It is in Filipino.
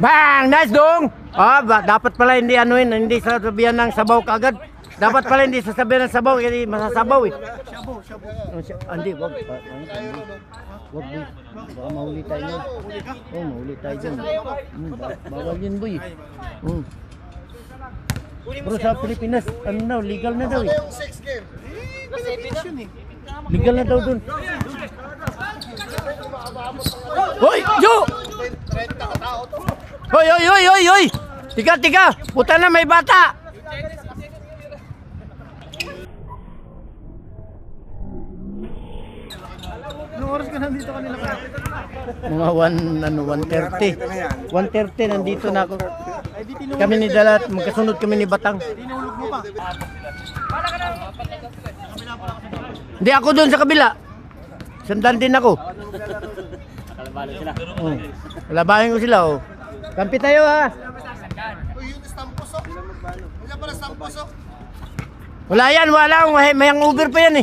Bang! Nice dong! Dapat pala hindi hindi sasabihan ng sabaw kaagad. Dapat pala hindi sasabihan ng sabaw, kasi masasabaw eh. Hindi, wag. Wag, boy. Baka mahuli tayo yun. Mahuli tayo dyan. Bawal yun, boy. Bro, sa Pilipinas, legal na daw eh. Legal na daw dun. Hoy! Yo! Hoy! Tika! Puta na, may bata! Anong oras ka nandito kanila ka? Mga 1:30. 1:30 nandito na ako. Kami ni Dalat, magkasunod kami ni Batang. Tinulog mo pa. Hindi ako doon sa kabila. Sandan din ako. Kalabalo sila. Labahin ko sila Kampi tayo ha. Uy, yun stampos oh. Wala pala stampos oh. Wala yan, mayang Uber pa yan eh.